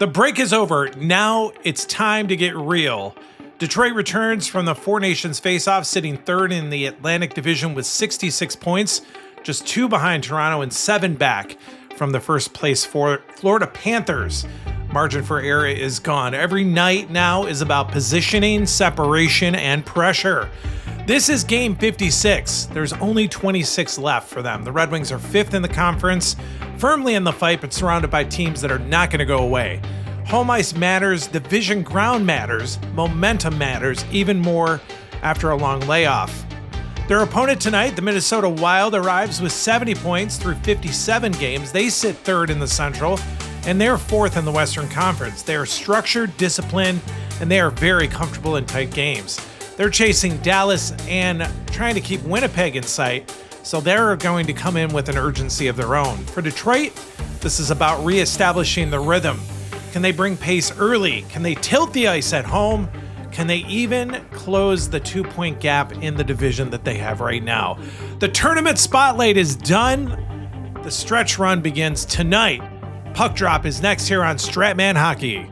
The break is over. Now it's time to get real. Detroit returns from the Four Nations face-off, sitting third in the Atlantic Division with 66 points, just 2 behind Toronto and 7 back from the first place Florida Panthers. Margin for error is gone. Every night now is about positioning, separation, and pressure. This is game 56. There's only 26 left for them. The Red Wings are 5th in the conference, firmly in the fight, but surrounded by teams that are not going to go away. Home ice matters, division ground matters, momentum matters even more after a long layoff. Their opponent tonight, the Minnesota Wild, arrives with 70 points through 57 games. They sit third in the Central, and they're 4th in the Western Conference. They are structured, disciplined, and they are very comfortable in tight games. They're chasing Dallas and trying to keep Winnipeg in sight, so they're going to come in with an urgency of their own. For Detroit, this is about reestablishing the rhythm. Can they bring pace early? Can they tilt the ice at home? Can they even close the 2-point gap in the division that they have right now? The tournament spotlight is done. The stretch run begins tonight. Puck Drop is next here on Strat Hockey.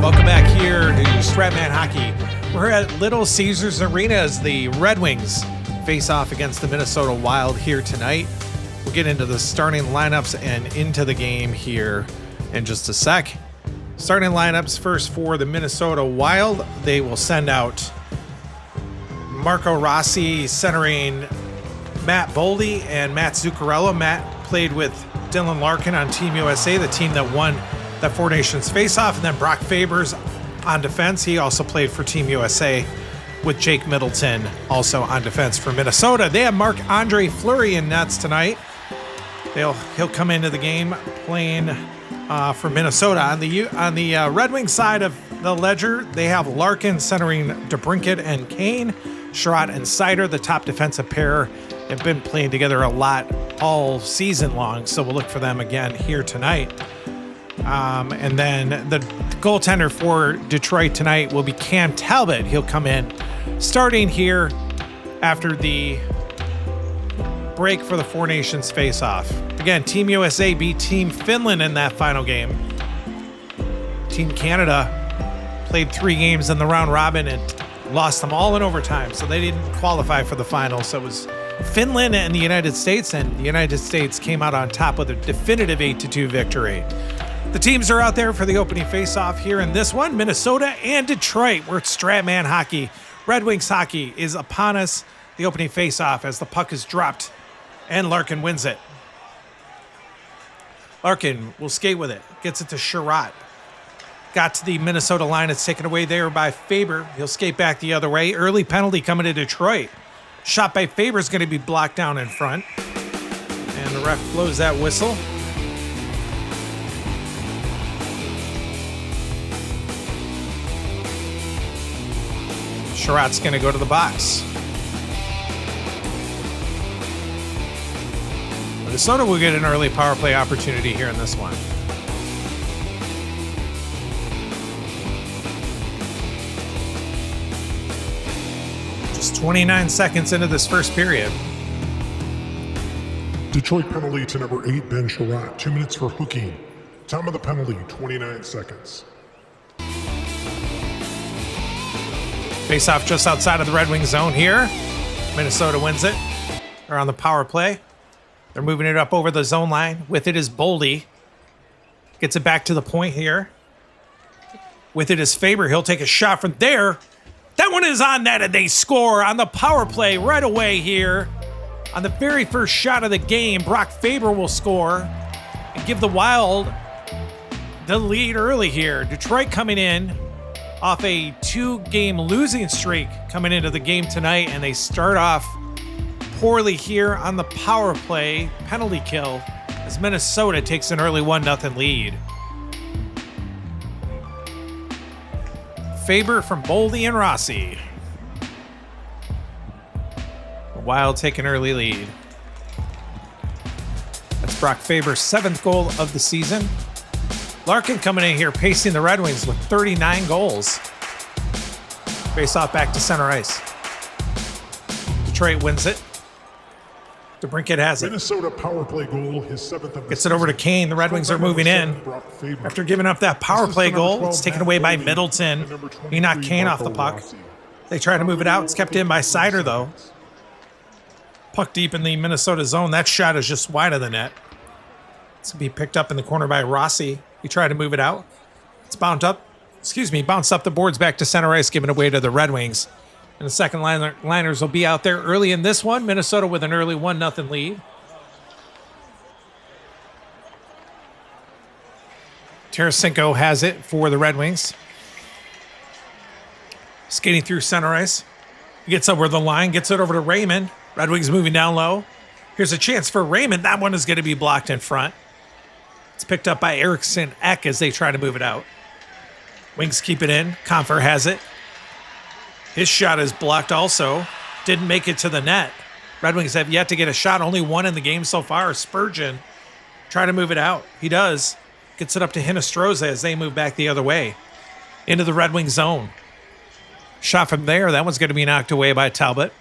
Welcome back here to Strat Hockey. We're at Little Caesars Arena as the Red Wings face off against the Minnesota Wild here tonight. We'll get into the starting lineups and into the game here in just a sec. Starting lineups first for the Minnesota Wild. They will send out Marco Rossi centering Matt Boldy and Matt Zuccarello. Matt played with Dylan Larkin on Team USA, the team that won that Four Nations face-off, and then Brock Faber's on defense. He also played for Team USA with Jake Middleton also on defense for Minnesota. They have Marc-Andre Fleury in nets tonight. He'll come into the game playing for Minnesota. On the Red Wing side of the ledger, they have Larkin centering DeBrincat and Kane. Sherratt and Seider, the top defensive pair, have been playing together a lot all season long, so we'll look for them again here tonight. And then the goaltender for Detroit tonight will be Cam Talbot. He'll come in starting here after the break for the Four Nations face-off. Again, Team USA beat Team Finland in that final game. Team Canada played 3 games in the round robin and lost them all in overtime, so they didn't qualify for the final. So it was Finland and the United States, and the United States came out on top with a definitive 8-2 victory. The teams are out there for the opening face-off here in this one, Minnesota and Detroit. We're at Strat Hockey. Red Wings hockey is upon us. The opening face-off as the puck is dropped, and Larkin wins it. Larkin will skate with it, gets it to Sherratt. Got to the Minnesota line. It's taken away there by Faber. He'll skate back the other way. Early penalty coming to Detroit. Shot by Faber is going to be blocked down in front. And the ref blows that whistle. Sherratt's going to go to the box. Minnesota will get an early power play opportunity here in this one. Just 29 seconds into this first period. Detroit penalty to number 8, Ben Sherratt. 2 minutes for hooking. Time of the penalty, 29 seconds. Face-off just outside of the Red Wings zone here. Minnesota wins it. They're on the power play. They're moving it up over the zone line. With it is Boldy. Gets it back to the point here. With it is Faber. He'll take a shot from there. That one is on net, and they score on the power play right away here. On the very first shot of the game, Brock Faber will score and give the Wild the lead early here. Detroit coming in off a 2-game losing streak coming into the game tonight, and they start off poorly here on the power play penalty kill as Minnesota takes an early 1-0 lead. Faber from Boldy and Rossi. The Wild take an early lead. That's Brock Faber's 7th goal of the season. Larkin coming in here pacing the Red Wings with 39 goals. Face off back to center ice. Detroit wins it. DeBrincat has it. Minnesota power play goal, his 7th of the Gets it over to Kane. The Red Wings are moving in. After giving up that power play goal, it's taken away by Middleton. He knocked Kane off the puck. They try to move it out. It's kept in by Sider, though. Puck deep in the Minnesota zone. That shot is just wide of the net. It's going to be picked up in the corner by Rossi. He tried to move it out. It's bounced up the boards back to center ice, giving away to the Red Wings. And the second liners will be out there early in this one. Minnesota with an early 1-0 lead. Tarasenko has it for the Red Wings. Skating through center ice. He gets over the line, gets it over to Raymond. Red Wings moving down low. Here's a chance for Raymond. That one is going to be blocked in front. It's picked up by Eriksson Ek as they try to move it out. Wings keep it in. Compher has it. His shot is blocked also. Didn't make it to the net. Red Wings have yet to get a shot. Only one in the game so far. Spurgeon try to move it out. He does. Gets it up to Hinostroza as they move back the other way. Into the Red Wing zone. Shot from there. That one's going to be knocked away by Talbot.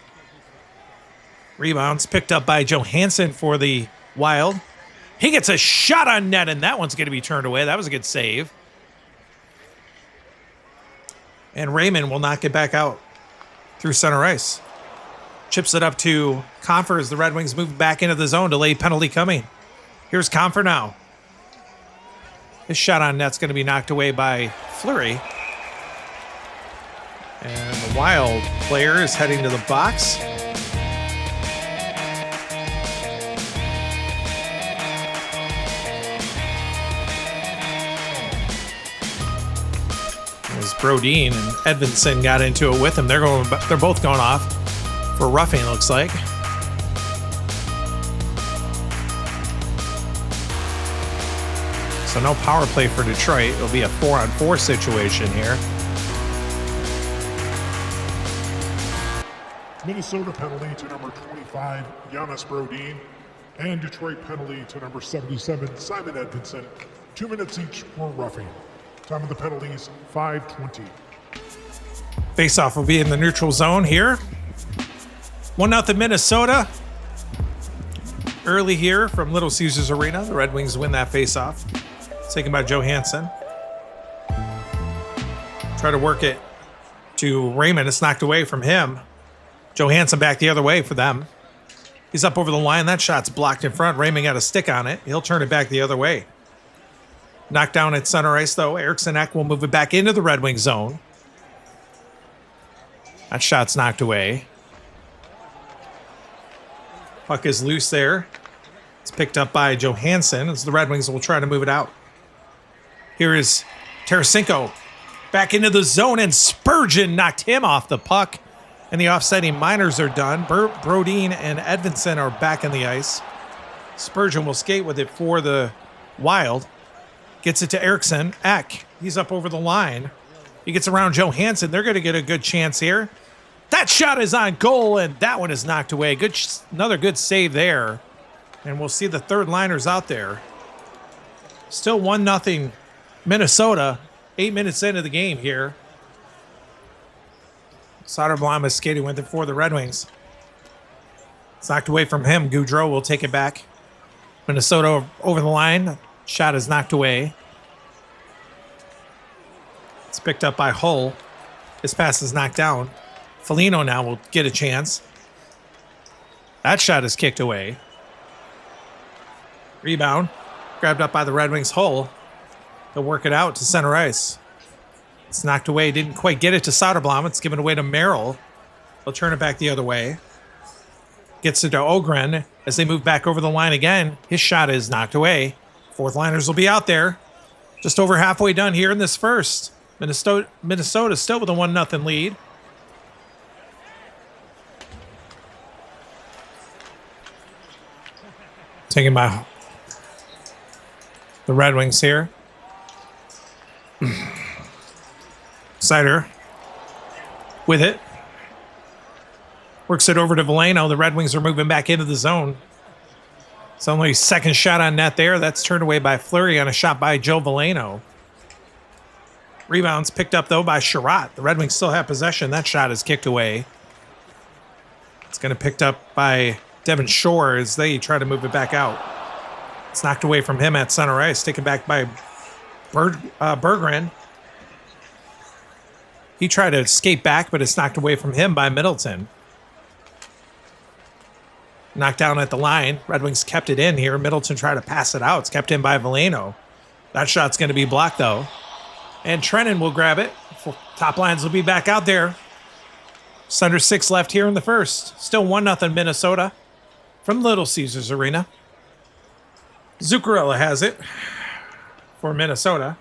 Rebounds picked up by Johansson for the Wild. He gets a shot on net, and that one's going to be turned away. That was a good save. And Raymond will knock it back out through center ice. Chips it up to Compher as the Red Wings move back into the zone. Delayed penalty coming. Here's Compher now. His shot on net's going to be knocked away by Fleury. And the Wild player is heading to the box. As Brodin and Edvinsson got into it with him, they're both going off for roughing, looks like. So no power play for Detroit. It'll be a 4-on-4 situation here. Minnesota penalty to number 25, Giannis Brodin, and Detroit penalty to number 77, Simon Edvinsson. 2 minutes each for roughing. Time of the penalties, 5:20. Faceoff will be in the neutral zone here. 1-0 Minnesota. Early here from Little Caesars Arena. The Red Wings win that faceoff. Taken by Johansson. Try to work it to Raymond. It's knocked away from him. Johansson back the other way for them. He's up over the line. That shot's blocked in front. Raymond got a stick on it. He'll turn it back the other way. Knocked down at center ice, though. Eriksson Ek will move it back into the Red Wing zone. That shot's knocked away. Puck is loose there. It's picked up by Johansson as the Red Wings will try to move it out. Here is Tarasenko back into the zone, and Spurgeon knocked him off the puck. And the offsetting minors are done. Brodin and Edvinsson are back in the ice. Spurgeon will skate with it for the Wild. Gets it to Eriksson Ek. He's up over the line. He gets around Johansson. They're going to get a good chance here. That shot is on goal, and that one is knocked away. Another good save there. And we'll see the third liners out there. Still 1-0 Minnesota. 8 minutes into the game here. Soderblom is skating with it for the Red Wings. It's knocked away from him. Goudreau will take it back. Minnesota over the line. Shot is knocked away. It's picked up by Hull. His pass is knocked down. Foligno now will get a chance. That shot is kicked away. Rebound. Grabbed up by the Red Wings. Hull. They'll work it out to center ice. It's knocked away. Didn't quite get it to Soderblom. It's given away to Merrill. They'll turn it back the other way. Gets it to Ogren as they move back over the line again. His shot is knocked away. Fourth liners will be out there. Just over halfway done here in this first. Minnesota still with a 1-0 lead. Taken by the Red Wings here. Sider with it. Works it over to Veleno. The Red Wings are moving back into the zone. It's only second shot on net there. That's turned away by Fleury on a shot by Joe Veleno. Rebounds picked up, though, by Sherratt. The Red Wings still have possession. That shot is kicked away. It's going to picked up by Devin Shore as they try to move it back out. It's knocked away from him at center ice, taken back by Berggren. He tried to skate back, but it's knocked away from him by Middleton. Knocked down at the line. Red Wings kept it in here. Middleton tried to pass it out. It's kept in by Veleno. That shot's going to be blocked, though. And Trennan will grab it. Top lines will be back out there. Just under 6 left here in the first. Still 1-0 Minnesota from Little Caesars Arena. Zuccarello has it for Minnesota.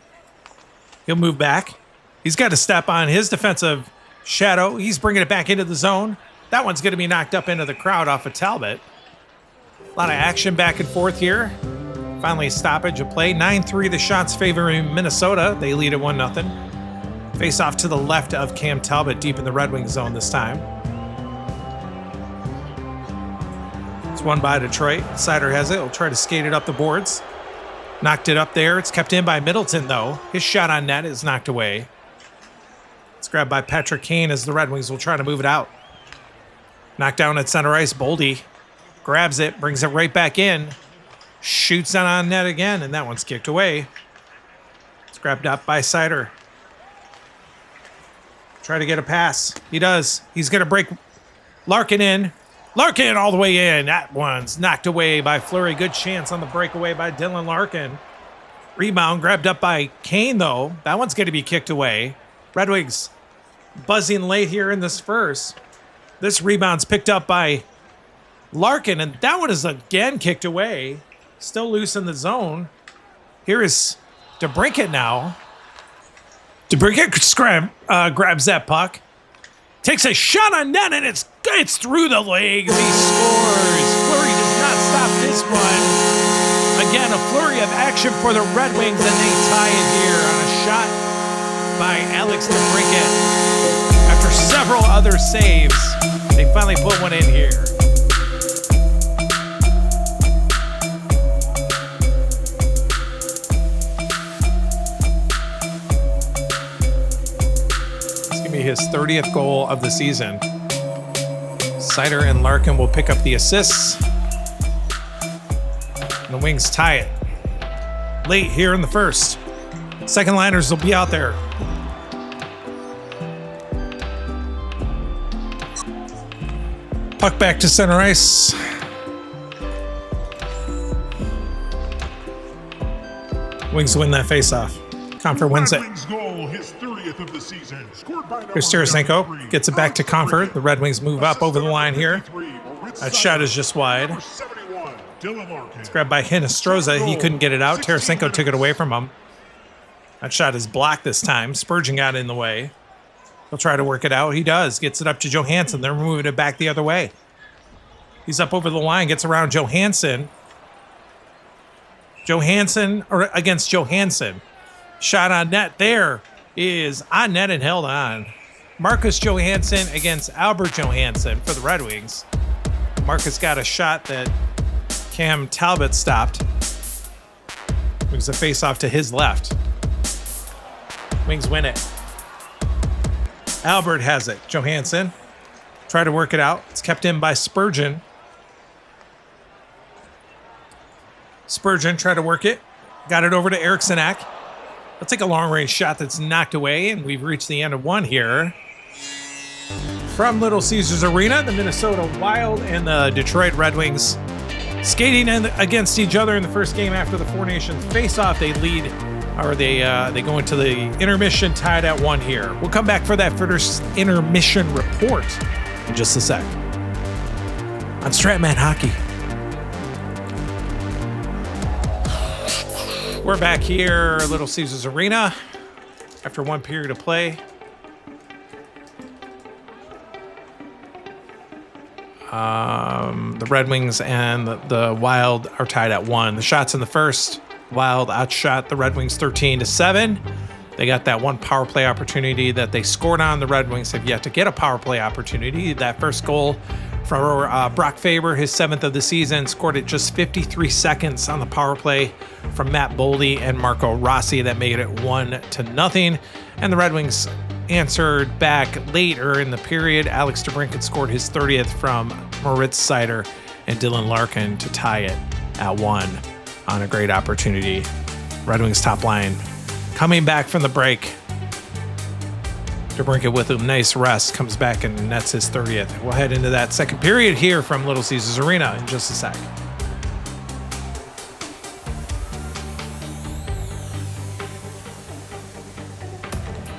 He'll move back. He's got to step on his defensive shadow. He's bringing it back into the zone. That one's going to be knocked up into the crowd off of Talbot. A lot of action back and forth here. Finally, stoppage of play. 9-3, the shots favoring Minnesota. They lead at 1-0. Face off to the left of Cam Talbot, deep in the Red Wings zone this time. It's won by Detroit. Sider has it. He'll try to skate it up the boards. Knocked it up there. It's kept in by Middleton, though. His shot on net is knocked away. It's grabbed by Patrick Kane as the Red Wings will try to move it out. Knocked down at center ice. Boldy grabs it, brings it right back in. Shoots it on net again, and that one's kicked away. It's grabbed up by Sider. Try to get a pass. He does. He's going to break Larkin in. Larkin all the way in. That one's knocked away by Fleury. Good chance on the breakaway by Dylan Larkin. Rebound grabbed up by Kane, though. That one's going to be kicked away. Red Wings buzzing late here in this first. This rebound's picked up by Larkin, and that one is again kicked away. Still loose in the zone. Here is DeBrincat now. DeBrincat grabs that puck. Takes a shot on net, and it's through the legs. He scores. Fleury does not stop this one. Again, a flurry of action for the Red Wings, and they tie it here on a shot by Alex DeBrincat. After several other saves, they finally put one in here. His 30th goal of the season. Sider and Larkin will pick up the assists. And the Wings tie it late here in the first. Second liners will be out there. Puck back to center ice. Wings win that faceoff. Comfort wins it. Of the season. Here's Tarasenko. Gets it back to Comfort. The Red Wings move up over the line here. That shot is just wide. It's grabbed by Hinostroza. He couldn't get it out. Tarasenko took it away from him. That shot is blocked this time. Spurgeon got in the way. He'll try to work it out. He does. Gets it up to Johansson. They're moving it back the other way. He's up over the line. Gets around Johansson. Against Johansson. Shot on net there. Is on net and held on. Marcus Johansson against Albert Johansson for the Red Wings. Marcus got a shot that Cam Talbot stopped. Brings the face off to his left. Wings win it. Albert has it. Johansson try to work it out. It's kept in by Spurgeon. Spurgeon tried to work it. Got it over to Erikssonak. Let's take a long-range shot that's knocked away, and we've reached the end of one here. From Little Caesars Arena, the Minnesota Wild and the Detroit Red Wings skating against each other in the first game after the Four Nations face-off. They lead, or they go into the intermission tied at 1 here. We'll come back for that first intermission report in just a sec. On Stratman Hockey. We're back here at Little Caesars Arena after one period of play. The Red Wings and the Wild are tied at 1. The shots in the first, Wild outshot the Red Wings 13-7. They got that one power play opportunity that they scored on. The Red Wings have yet to get a power play opportunity. That first goal from Brock Faber, his 7th of the season, scored it just 53 seconds on the power play from Matt Boldy and Marco Rossi. That made it 1-0. And the Red Wings answered back later in the period. Alex DeBrincat scored his 30th from Moritz Seider and Dylan Larkin to tie it at 1 on a great opportunity. Red Wings top line coming back from the break. DeBrincat with a nice rest comes back and nets his 30th. We'll head into that second period here from Little Caesars Arena in just a sec.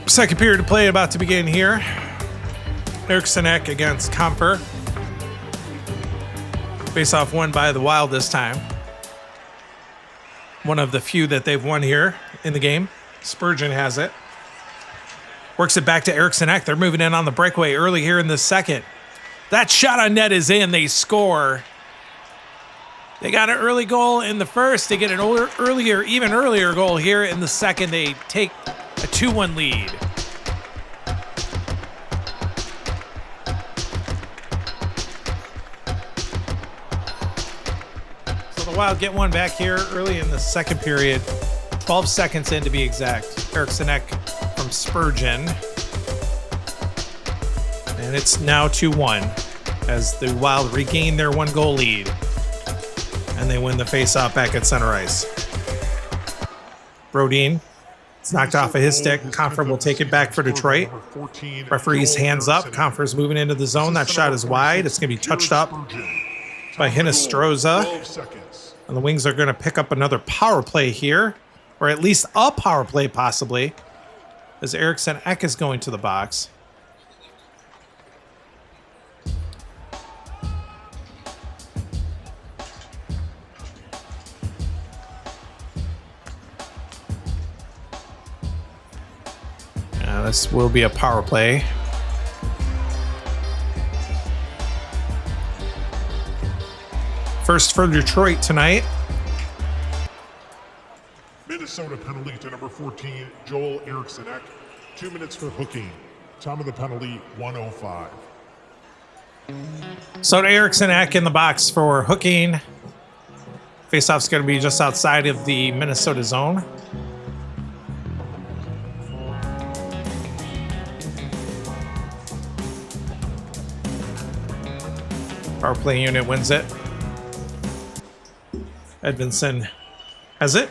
Second period of play about to begin here. Eriksson Ek against Comfer. Face-off won by the Wild this time. One of the few that they've won here in the game. Spurgeon has it. Works it back to Eriksson Ek. They're moving in on the breakaway early here in the second. That shot on net is in. They score. They got an early goal in the first. They get an even earlier goal here in the second. They take a 2-1 lead. So the Wild get one back here early in the second period. 12 seconds in to be exact. Eriksson Ek from Spurgeon. And it's now 2-1 as the Wild regain their 1-goal lead. And they win the face-off back at center ice. Brodin, it's knocked off of his stick. Comfer will take it back for Detroit. Referee's hands up. Comfer's moving into the zone. That shot is wide. It's going to be touched up by Hinostroza. And the Wings are going to pick up another power play here. Or at least a power play, possibly. As Eriksson Ek is going to the box. This will be a power play. First for Detroit tonight. Minnesota penalty to number 14, Joel Eriksson Ek. 2 minutes for hooking. Time of the penalty, 1:05. So to Eriksson Ek in the box for hooking. Faceoff's going to be just outside of the Minnesota zone. Power play unit wins it. Edvinsson has it.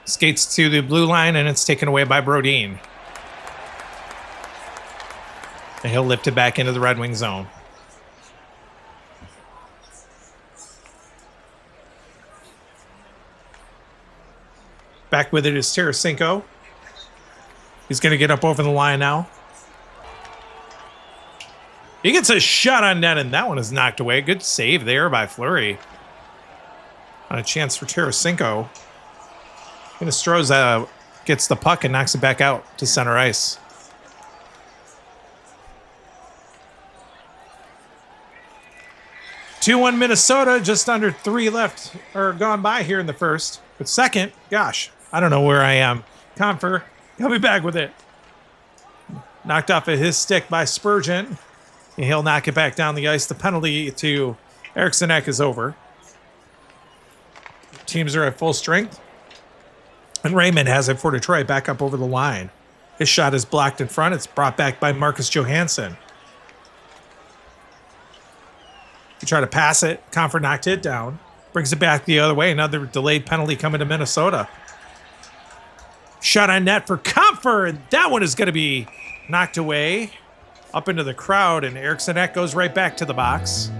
Skates to the blue line, and it's taken away by Brodin. And he'll lift it back into the Red Wing zone. Back with it is Tarasenko. He's going to get up over the line now. He gets a shot on net, and that one is knocked away. Good save there by Fleury. On a chance for Tarasenko. Hinostroza gets the puck and knocks it back out to center ice. (2-1) Minnesota, just under 3 left or gone by here in the first. But second, gosh, I don't know where I am. Comfer, he'll be back with it. Knocked off of his stick by Spurgeon. And he'll knock it back down the ice. The penalty to Eriksson Ek is over. Teams are at full strength. And Raymond has it for Detroit back up over the line. His shot is blocked in front. It's brought back by Marcus Johansson. He tried to pass it. Comfer knocked it down. Brings it back the other way. Another delayed penalty coming to Minnesota. Shot on net for Comfer. And that one is going to be knocked away. Up into the crowd, and Eriksson Ek goes right back to the box.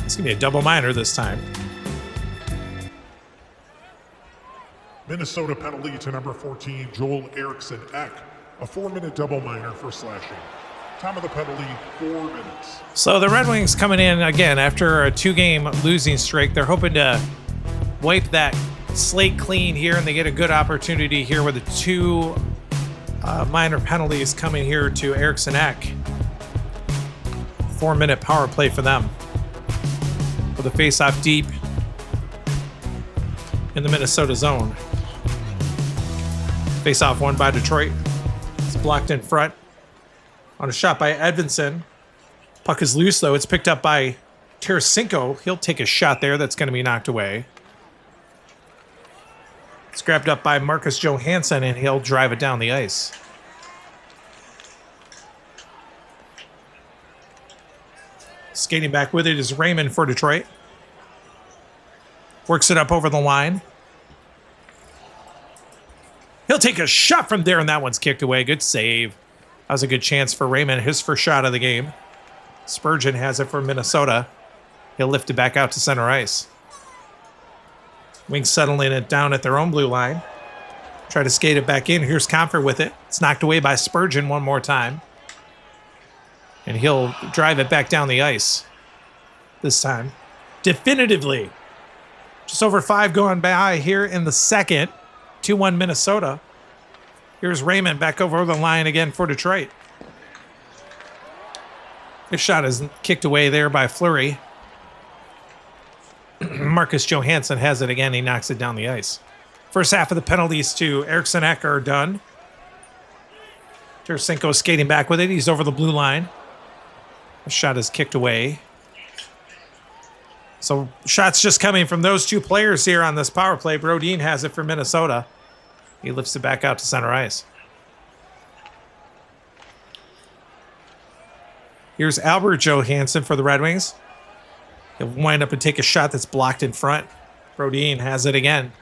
It's going to be a double minor this time. Minnesota penalty to number 14, Joel Eriksson Ek. A 4-minute double minor for slashing. Time of the penalty, 4 minutes. So the Red Wings coming in again after a 2-game losing streak. They're hoping to wipe that slate clean here, and they get a good opportunity here with the 2 minor penalties coming here to Eriksson Ek. 4-minute power play for them. With a face-off deep in the Minnesota zone. Face-off won by Detroit. It's blocked in front on a shot by Edvinsson. Puck is loose, though. It's picked up by Tarasenko. He'll take a shot there that's going to be knocked away. It's grabbed up by Marcus Johansson, and he'll drive it down the ice. Skating back with it is Raymond for Detroit. Works it up over the line. He'll take a shot from there, and that one's kicked away. Good save. That was a good chance for Raymond, his first shot of the game. Spurgeon has it for Minnesota. He'll lift it back out to center ice. Wings settling it down at their own blue line. Try to skate it back in. Here's Comfort with it. It's knocked away by Spurgeon one more time. And he'll drive it back down the ice. This time. Definitively. Just over 5 going by here in the second. 2-1 Minnesota. Here's Raymond back over the line again for Detroit. This shot is kicked away there by Fleury. Marcus Johansson has it again. He knocks it down the ice. First half of the penalties to Eriksson Ek are done. Tarasenko skating back with it. He's over the blue line. The shot is kicked away. So shots just coming from those two players here on this power play. Brodin has it for Minnesota. He lifts it back out to center ice. Here's Albert Johansson for the Red Wings. He'll wind up and take a shot that's blocked in front. Brodin has it again.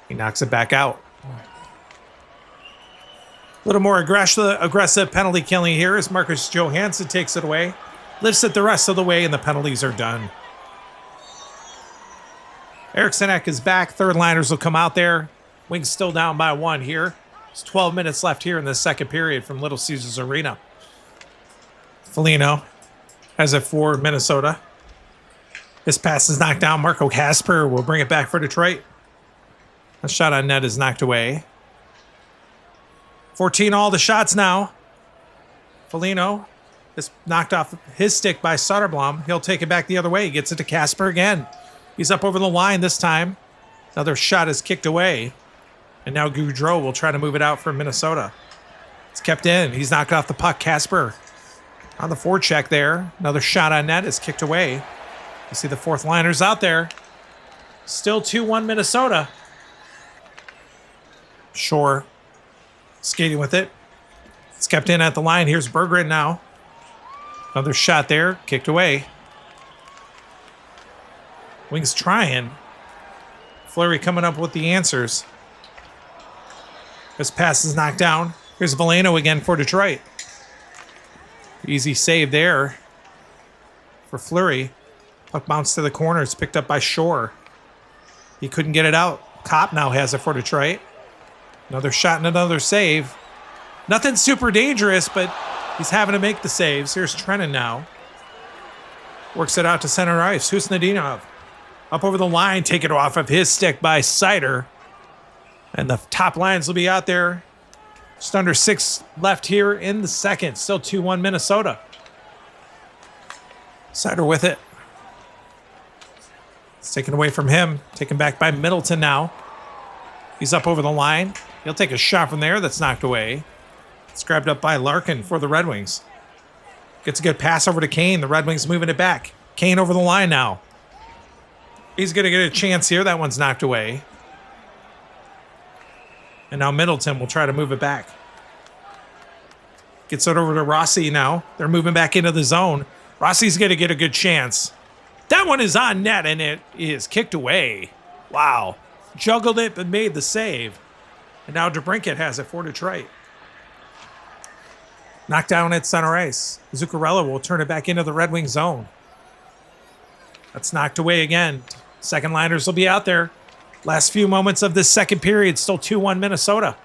He knocks it back out. A little more aggressive penalty killing here as Marcus Johansson takes it away. Lifts it the rest of the way, and the penalties are done. Eriksson Ek is back. Third liners will come out there. Wings still down by 1 here. There's 12 minutes left here in the second period from Little Caesars Arena. Foligno has it for Minnesota. This pass is knocked down. Marco Kasper will bring it back for Detroit. A shot on net is knocked away. 14 all the shots now. Foligno is knocked off his stick by Soderblom. He'll take it back the other way. He gets it to Kasper again. He's up over the line this time. Another shot is kicked away. And now Goudreau will try to move it out for Minnesota. It's kept in. He's knocked off the puck. Kasper on the forecheck there. Another shot on net is kicked away. You see the fourth liners out there. Still 2-1 Minnesota. Shore skating with it. It's kept in at the line. Here's Berggren now. Another shot there. Kicked away. Wings trying. Fleury coming up with the answers. This pass is knocked down. Here's Veleno again for Detroit. Easy save there for Fleury. Puck bounced to the corner. It's picked up by Shore. He couldn't get it out. Kopp now has it for Detroit. Another shot and another save. Nothing super dangerous, but he's having to make the saves. Here's Trennan now. Works it out to center ice. Husnudinov. Up over the line. Take it off of his stick by Seider. And the top lines will be out there. Just under 6 left here in the second. Still 2-1 Minnesota. Seider with it. It's taken away from him. Taken back by Middleton now. He's up over the line. He'll take a shot from there that's knocked away. It's grabbed up by Larkin for the Red Wings. Gets a good pass over to Kane. The Red Wings moving it back. Kane over the line now. He's going to get a chance here. That one's knocked away. And now Middleton will try to move it back. Gets it over to Rossi now. They're moving back into the zone. Rossi's going to get a good chance. That one is on net, and it is kicked away. Wow. Juggled it, but made the save. And now DeBrincat has it for Detroit. Knocked down at center ice. Zuccarello will turn it back into the Red Wing zone. That's knocked away again. Second liners will be out there. Last few moments of this second period, still 2-1 Minnesota.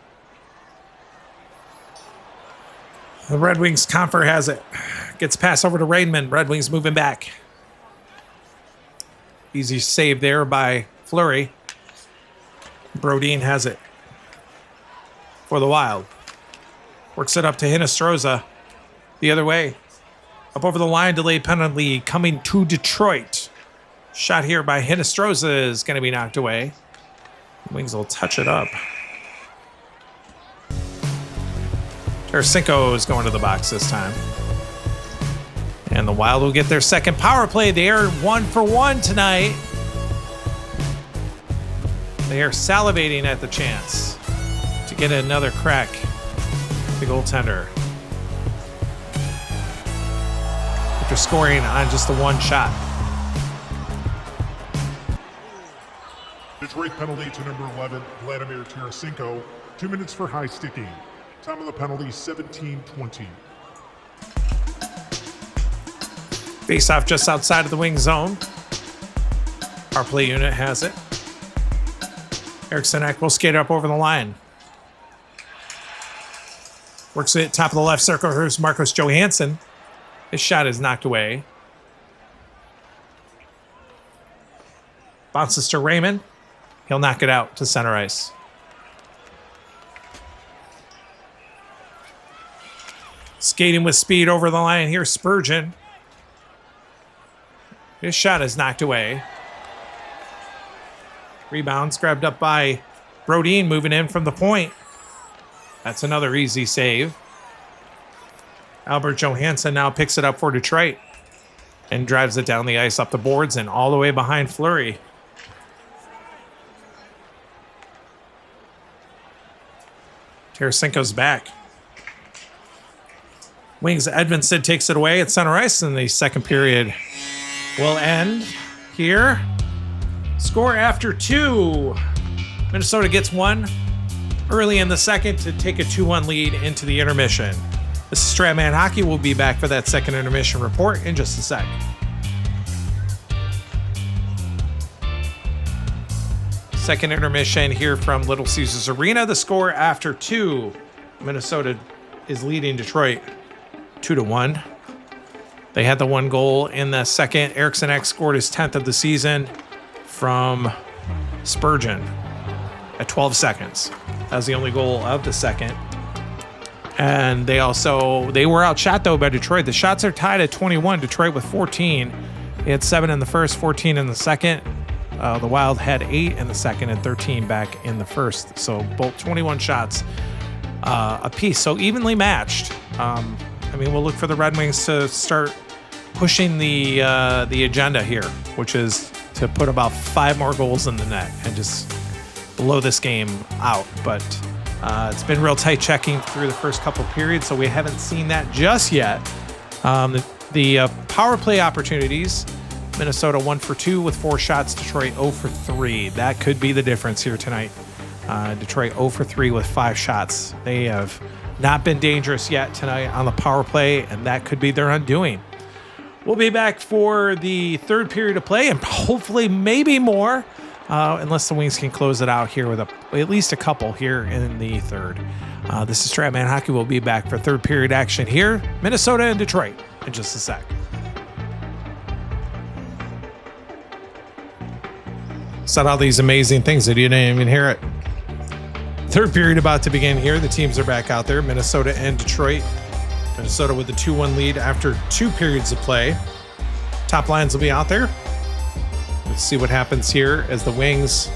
The Red Wings, Comfer has it. Gets passed over to Raymond. Red Wings moving back. Easy save there by Fleury. Brodin has it for the Wild. Works it up to Hinostroza. The other way. Up over the line, delayed penalty coming to Detroit. Shot here by Hinostroza is going to be knocked away. Wings will touch it up. Tarasenko is going to the box this time. And the Wild will get their second power play. They are 1-for-1 tonight. They are salivating at the chance to get another crack. The goaltender. After scoring on just the one shot. Detroit penalty to number 11, Vladimir Tarasenko. 2 minutes for high sticking. Time of the penalty, 17:20. Face-off just outside of the wing zone. Our play unit has it. Eriksson will skate up over the line. Works it top of the left circle. Here's Marcus Johansson. His shot is knocked away. Bounces to Raymond. He'll knock it out to center ice. Skating with speed over the line. Here's Spurgeon. His shot is knocked away. Rebounds grabbed up by Brodin, moving in from the point. That's another easy save. Albert Johansson now picks it up for Detroit and drives it down the ice up the boards and all the way behind Fleury. Tarasenko's back. Wings Edvinsson takes it away at center ice, and the second period will end here. Score after 2. Minnesota gets one early in the second to take a 2-1 lead into the intermission. This is Stratman Hockey. We'll be back for that second intermission report in just a sec. Second intermission here from Little Caesars Arena. The score after 2. Minnesota is leading Detroit 2-1. They had the one goal in the second. Eriksson scored his 10th of the season from Spurgeon at 12 seconds. That was the only goal of the second. And they were outshot though by Detroit. The shots are tied at 21. Detroit with 14. They had 7 in the first, 14 in the second. The Wild had 8 in the second and 13 back in the first. So both 21 shots apiece. So evenly matched. We'll look for the Red Wings to start pushing the agenda here, which is to put about 5 more goals in the net and just blow this game out. But it's been real tight checking through the first couple periods, so we haven't seen that just yet. The power play opportunities, Minnesota 1 for 2 with 4 shots, Detroit 0 for 3. That could be the difference here tonight. Detroit 0 for 3 with 5 shots. They have not been dangerous yet tonight on the power play, and that could be their undoing. We'll be back for the third period of play and hopefully maybe more, unless the Wings can close it out here with at least a couple here in the third. This is Stratman Hockey. We'll be back for third period action here, Minnesota and Detroit, in just a sec. Said all these amazing things that you didn't even hear it. Third period about to begin here. The teams are back out there, Minnesota and Detroit. Minnesota with a 2-1 lead after 2 periods of play. Top lines will be out there. Let's see what happens here as the Wings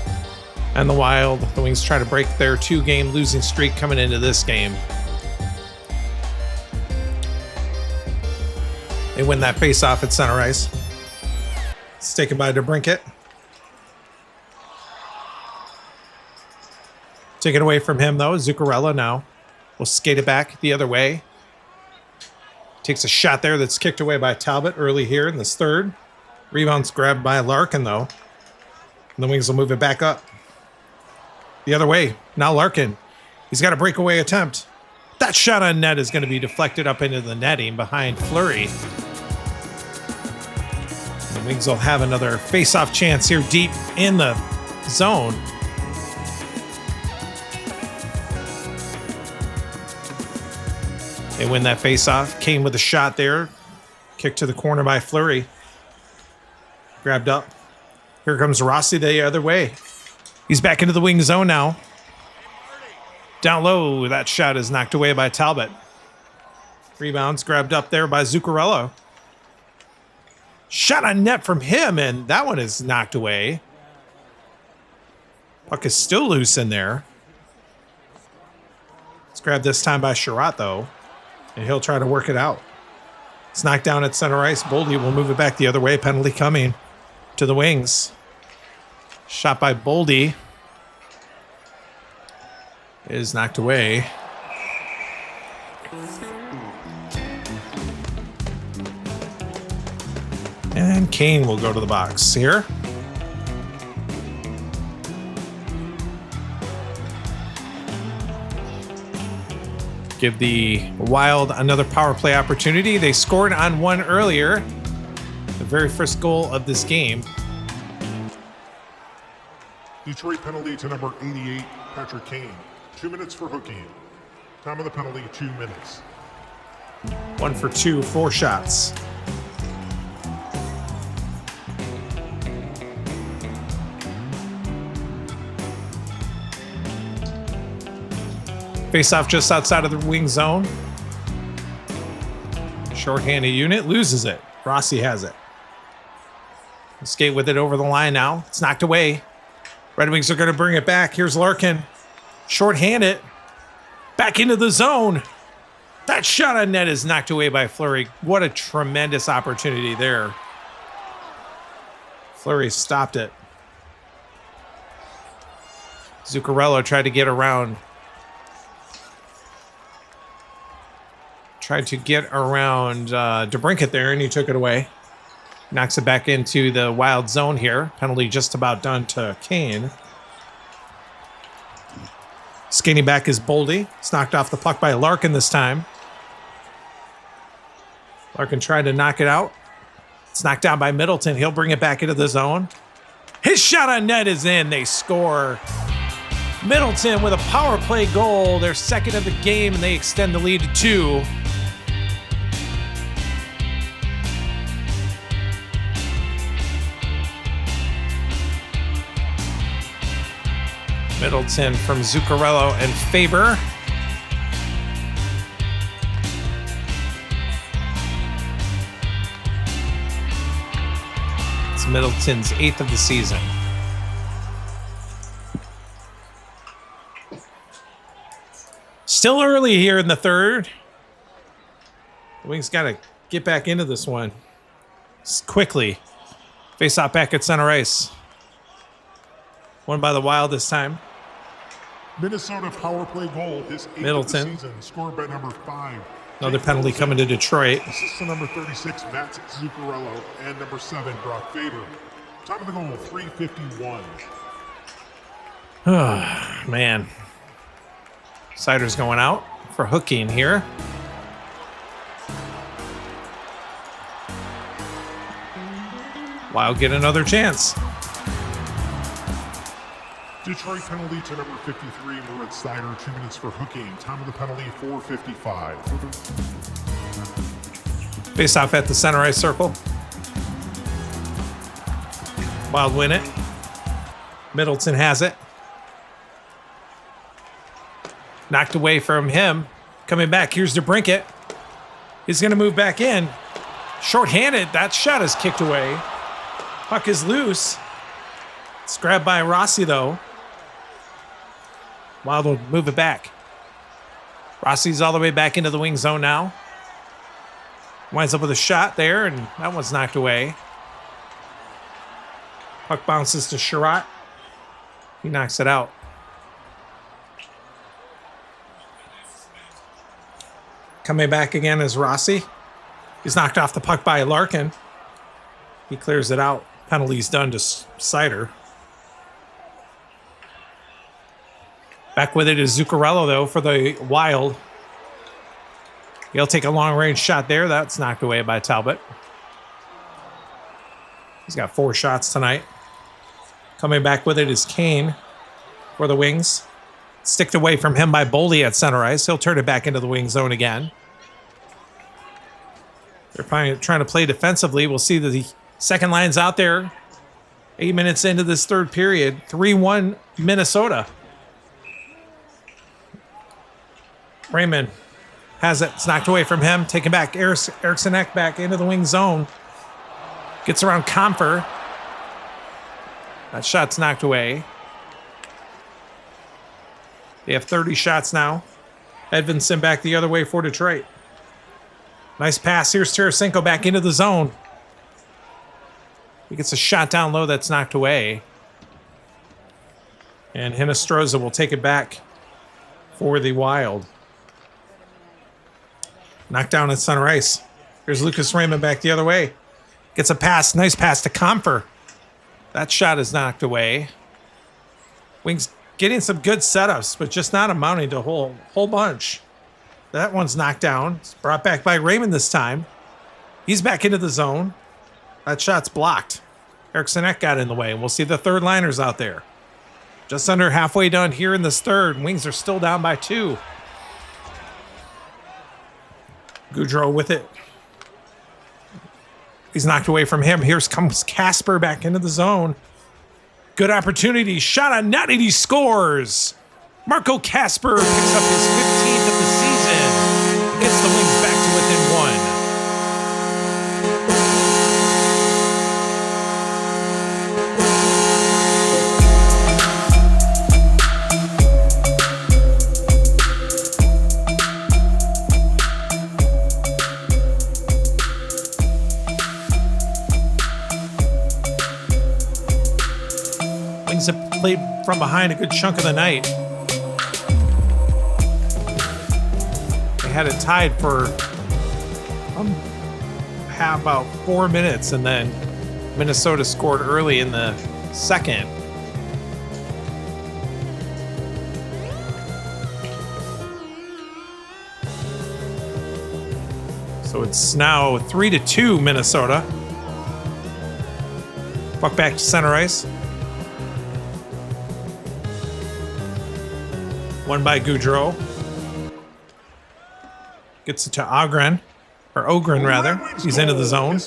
and the Wild. The Wings try to break their 2-game losing streak coming into this game. They win that face-off at center ice. It's taken by DeBrincat. Taken away from him, though. Zuccarello now will skate it back the other way. Takes a shot there that's kicked away by Talbot early here in this third. Rebound's grabbed by Larkin, though. And the Wings will move it back up. The other way. Now Larkin. He's got a breakaway attempt. That shot on net is going to be deflected up into the netting behind Fleury. The Wings will have another face-off chance here deep in the zone. They win that face-off. Kane with a shot there. Kick to the corner by Fleury. Grabbed up. Here comes Rossi the other way. He's back into the wing zone now. Down low. That shot is knocked away by Talbot. Rebounds grabbed up there by Zuccarello. Shot on net from him, and that one is knocked away. Puck is still loose in there. It's grabbed this time by Sherratt, though. And he'll try to work it out. It's knocked down at center ice. Boldy will move it back the other way. Penalty coming to the Wings. Shot by Boldy. is knocked away. And Kane will go to the box here. Give the Wild another power play opportunity. They scored on one earlier. The very first goal of this game. Detroit penalty to number 88, Patrick Kane. 2 minutes for hooking. Time of the penalty, 2 minutes. 1 for 2, 4 shots. Face off just outside of the wing zone. Shorthanded unit loses it. Rossi has it. Skate with it over the line now. It's knocked away. Red Wings are going to bring it back. Here's Larkin. Shorthanded. Back into the zone. That shot on net is knocked away by Fleury. What a tremendous opportunity there. Fleury stopped it. Zuccarello tried to get around. Tried to get around DeBrincat there, and he took it away. Knocks it back into the Wild zone here. Penalty just about done to Kane. Skating back is Boldy. It's knocked off the puck by Larkin this time. Larkin tried to knock it out. It's knocked down by Middleton. He'll bring it back into the zone. His shot on net is in. They score. Middleton with a power play goal. Their second of the game, and they extend the lead to 2. Middleton from Zuccarello and Faber. It's Middleton's 8th of the season. Still early here in the third. The Wings got to get back into this one quickly. Face off back at center ice. Won by the Wild this time. Minnesota power play goal, his 8th Middleton. of the season, scored by number 5. Another penalty coming to Detroit. Assist to number 36, Matt Zuccarello, and number 7, Brock Faber. Time of the goal, 3:51. Man. Sider's going out for hooking here. Wild get another chance. Detroit penalty to number 53, Moritz Seider, 2 minutes for hooking. Time of the penalty, 4:55. Face off at the center ice circle. Wild win it. Middleton has it. Knocked away from him. Coming back, here's DeBrincat. He's going to move back in. Shorthanded, that shot is kicked away. Puck is loose. It's grabbed by Rossi, though. Wild will move it back. Rossi's all the way back into the wing zone now. Winds up with a shot there, and that one's knocked away. Puck bounces to Sherratt. He knocks it out. Coming back again is Rossi. He's knocked off the puck by Larkin. He clears it out. Penalty's done to Seider. Back with it is Zuccarello, though, for the Wild. He'll take a long-range shot there. That's knocked away by Talbot. He's got 4 shots tonight. Coming back with it is Kane for the Wings. Sticked away from him by Boldy at center ice. He'll turn it back into the wing zone again. They're probably trying to play defensively. We'll see that the second line's out there. 8 minutes into this third period. 3-1 Minnesota. Raymond has it. It's knocked away from him. Taken back. Eriksson Ek back into the wing zone. Gets around Comfer. That shot's knocked away. They have 30 shots now. Edvinsson back the other way for Detroit. Nice pass. Here's Tarasenko back into the zone. He gets a shot down low that's knocked away. And Hinostroza will take it back for the Wild. Knocked down at center ice. Here's Lucas Raymond back the other way. Gets a pass. Nice pass to Comfer. That shot is knocked away. Wings getting some good setups, but just not amounting to a whole bunch. That one's knocked down. It's brought back by Raymond this time. He's back into the zone. That shot's blocked. Eriksson got in the way, and we'll see the third liners out there. Just under halfway done here in this third. Wings are still down by 2. Goudreau with it. He's knocked away from him. Here comes Casper back into the zone. Good opportunity. Shot on net, and he scores. Marco Casper picks up his 15th of the season. Gets the Wings back to within 1. Wings have played from behind a good chunk of the night. They had it tied for about 4 minutes, and then Minnesota scored early in the second. So it's now 3-2 Minnesota. Puck back to center ice. Won by Goudreau. Gets it to Ogren rather. He's into the zone.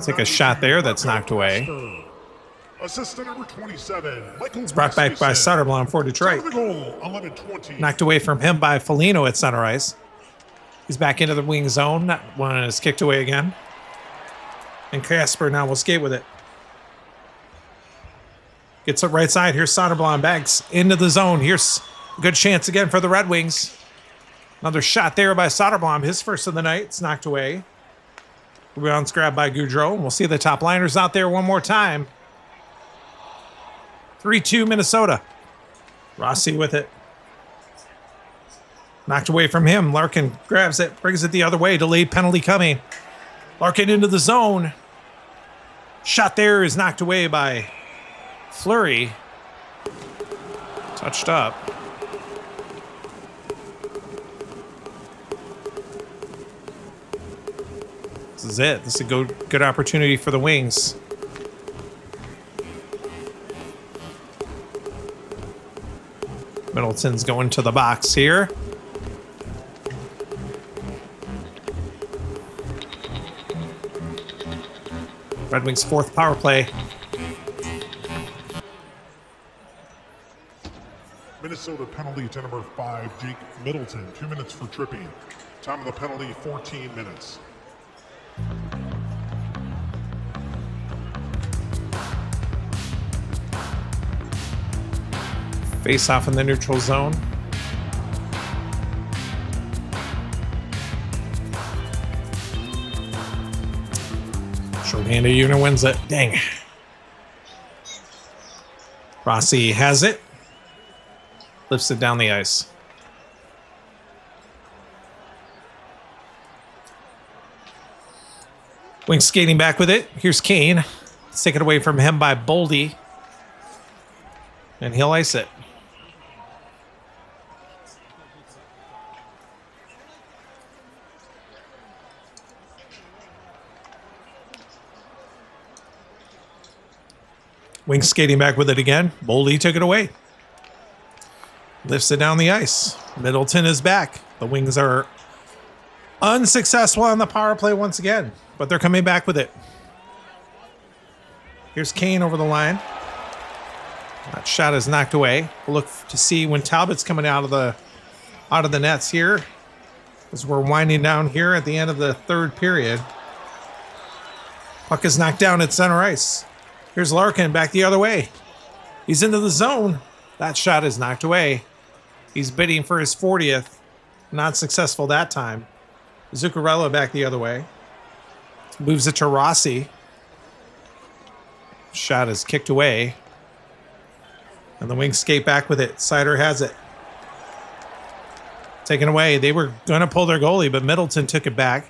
Take a shot there that's knocked away. Assistant number 27, Michael. It's brought back by Soderblom for Detroit. Knocked away from him by Foligno at center ice. He's back into the wing zone. That one is kicked away again. And Casper now will skate with it. Gets it right side. Here's Soderblom. Bags into the zone. Here's a good chance again for the Red Wings. Another shot there by Soderblom. His first of the night. It's knocked away. Rebound's grabbed by Goudreau. We'll see the top liners out there one more time. 3-2 Minnesota. Rossi with it. Knocked away from him. Larkin grabs it. Brings it the other way. Delayed penalty coming. Larkin into the zone. Shot there is knocked away by Fleury. Touched up. This is it. This is a good opportunity for the Wings. Middleton's going to the box here. Red Wings' fourth power play. Minnesota penalty to number 5, Jake Middleton. 2 minutes for tripping. Time of the penalty, 14 minutes. Face off in the neutral zone. Shorthanded unit wins it. Dang. Rossi has it. Lifts it down the ice. Wings skating back with it. Here's Kane. It's taken away from him by Boldy. And he'll ice it. Wings skating back with it again. Boldy took it away. Lifts it down the ice. Middleton is back. The Wings are unsuccessful on the power play once again, but they're coming back with it. Here's Kane over the line. That shot is knocked away. We'll look to see when Talbot's coming out of the nets here, as we're winding down here at the end of the third period. Puck is knocked down at center ice. Here's Larkin back the other way. He's into the zone. That shot is knocked away. He's bidding for his 40th. Not successful that time. Zuccarello back the other way. Moves it to Rossi. Shot is kicked away. And the Wings skate back with it. Sider has it. Taken away. They were going to pull their goalie, but Middleton took it back.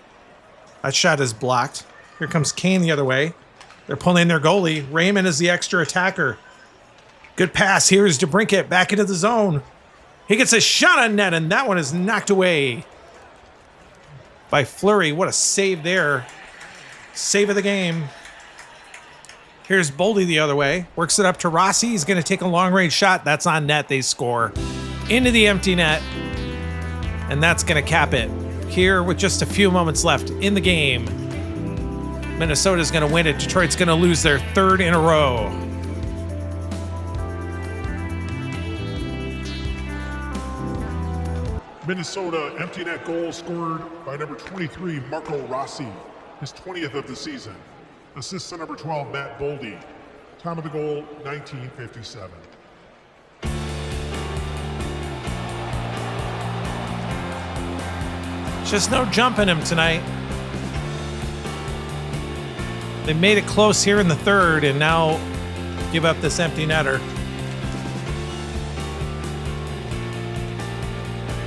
That shot is blocked. Here comes Kane the other way. They're pulling their goalie. Raymond is the extra attacker. Good pass. Here's DeBrincat back into the zone. He gets a shot on net, and that one is knocked away by Fleury. What a save there. Save of the game. Here's Boldy the other way. Works it up to Rossi. He's going to take a long-range shot. That's on net. They score into the empty net. And that's going to cap it. Here with just a few moments left in the game. Minnesota's going to win it. Detroit's going to lose their third in a row. Minnesota empty net goal scored by number 23, Marco Rossi, his 20th of the season. Assists to number 12, Matt Boldy. Time of the goal, 19:57. Just no jumping him tonight. They made it close here in the third and now give up this empty netter.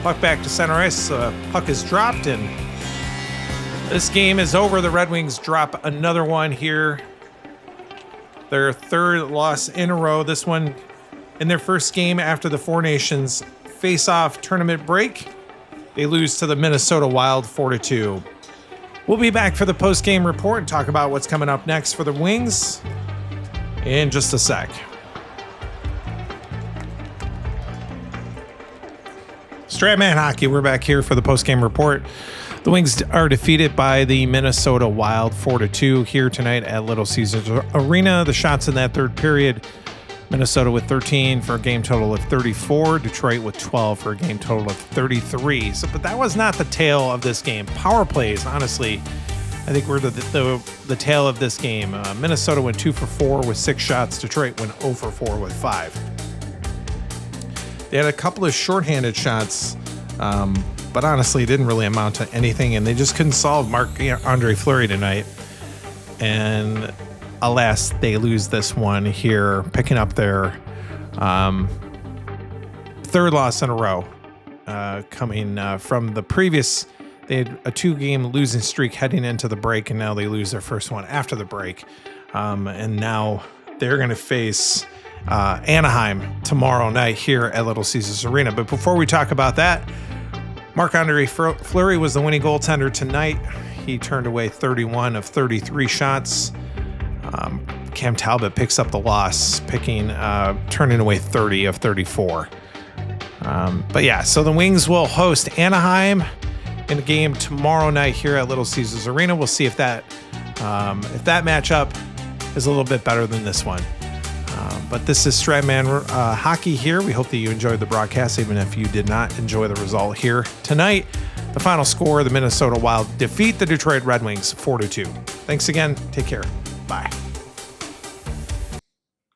Puck back to center ice. Puck is dropped and this game is over. The Red Wings drop another one here. Their third loss in a row. This one in their first game after the Four Nations face-off tournament break. They lose to the Minnesota Wild 4-2. We'll be back for the post-game report and talk about what's coming up next for the Wings in just a sec. Stratman Hockey, we're back here for the post-game report. The Wings are defeated by the Minnesota Wild 4-2 here tonight at Little Caesars Arena. The shots in that third period, Minnesota with 13 for a game total of 34. Detroit with 12 for a game total of 33. But that was not the tale of this game. Power plays, honestly, I think were the tale of this game. Minnesota went 2 for 4 with 6 shots. Detroit went 0 for 4 with 5. They had a couple of shorthanded shots, but honestly didn't really amount to anything, and they just couldn't solve Marc-Andre Fleury tonight. And alas, they lose this one here, picking up their third loss in a row, coming from the previous. They had a 2-game losing streak heading into the break, and now they lose their first one after the break. And now they're going to face Anaheim tomorrow night here at Little Caesars Arena. But before we talk about that, Marc-Andre Fleury was the winning goaltender tonight. He turned away 31 of 33 shots. Cam Talbot picks up the loss, turning away 30 of 34. But yeah, so the Wings will host Anaheim in a game tomorrow night here at Little Caesars Arena. We'll see if that matchup is a little bit better than this one. But this is Stratman Hockey here. We hope that you enjoyed the broadcast, even if you did not enjoy the result here tonight. The final score, the Minnesota Wild defeat the Detroit Red Wings 4-2. Thanks again. Take care. Bye.